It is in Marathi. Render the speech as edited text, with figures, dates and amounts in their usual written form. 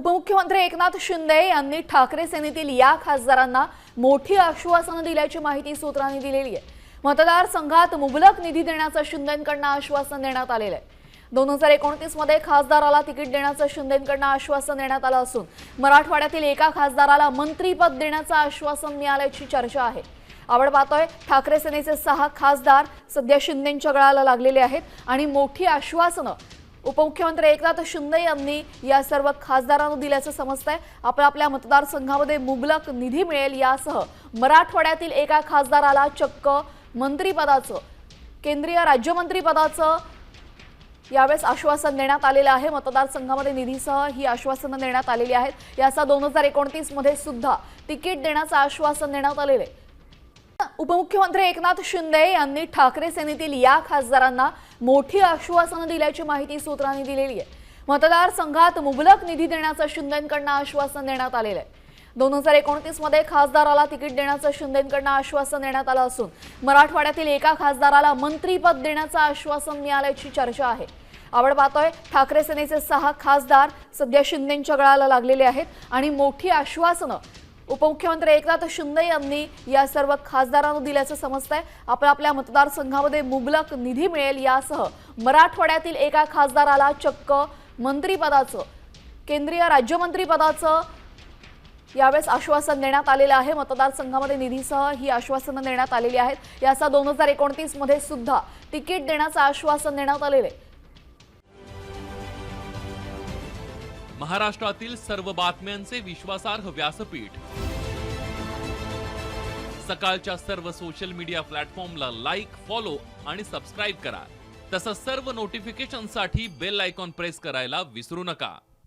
उपमुख्यमंत्री एकनाथ शिंदे यांनी ठाकरे सेनेतील या खासदारांना मोठी आश्वासनं दिल्याची माहिती सूत्रांनी दिलेली आहे। मतदारसंघात मुबलक निधी देण्याचं शिंदेंकडून आश्वासन देण्यात आलेलं आहे। 2029 मध्ये खासदाराला तिकीट देण्याचं शिंदेंकडून आश्वासन देण्यात आलं असून मराठवाड्यातील एका खासदाराला मंत्रीपद देण्याचं आश्वासन मिळाल्याची चर्चा आहे। आपण पाहतोय ठाकरे सेनेचे 6 खासदार सध्या शिंदेंच्या गळाला लागलेले आहेत आणि मोठी आश्वासनं उपमुख्यमंत्री एकनाथ शिंदे यांनी या सर्व खासदारांना दिल्याचं समजतंय। आपल्या मतदारसंघामध्ये मुबलक निधी मिळेल यासह मराठवाड्यातील एका खासदाराला चक्क मंत्रिपदाचं केंद्रीय राज्यमंत्रीपदाचं यावेळेस आश्वासन देण्यात आलेलं आहे। मतदारसंघामध्ये निधीसह ही आश्वासनं देण्यात आलेली आहेत। याचा 2029 मध्ये सुद्धा तिकीट देण्याचं आश्वासन देण्यात आलेलं आहे। उपमुख्यमंत्री एकनाथ शिंदे यांनी ठाकरे सेनेतील या खासदारांना मोठी आश्वासनं दिल्याची माहिती सूत्रांनी दिलेली आहे। मतदारसंघात मुबलक निधी देण्याचं शिंदेंकडून आश्वासन देण्यात आलेलं आहे। 2029 मध्ये खासदाराला तिकीट देण्याचं शिंदेंकडून आश्वासन देण्यात आलं असून मराठवाड्यातील एका खासदाराला मंत्रीपद देण्याचं आश्वासन मिळाल्याची चर्चा आहे। आपण पाहतोय ठाकरे सेनेचे 6 खासदार सध्या शिंदेंच्या गळाला लागलेले आहेत आणि मोठी आश्वासनं उपमुख्यमंत्री एकनाथ शिंदे यांनी या सर्व खासदारांना दिल्याचं समजतंय। आपल्या मतदारसंघामध्ये मुबलक निधी मिळेल यासह मराठवाड्यातील एका खासदाराला चक्क मंत्रिपदाचं केंद्रीय राज्यमंत्रीपदाचं यावेळेस आश्वासन देण्यात आलेलं आहे। मतदारसंघामध्ये निधीसह ही आश्वासनं देण्यात आलेली आहेत। याचा 2029 मध्ये सुद्धा तिकीट देण्याचं आश्वासन देण्यात आलेलं आहे। महाराष्ट्रातील सर्व बातम्यांचे विश्वासार्ह व्यासपीठ सकाळच्या सर्व सोशल मीडिया प्लॅटफॉर्मला लाईक, फॉलो आणि सबस्क्राइब करा। तसंच सर्व नोटिफिकेशनसाठी बेल आयकॉन प्रेस करायला विसरू नका।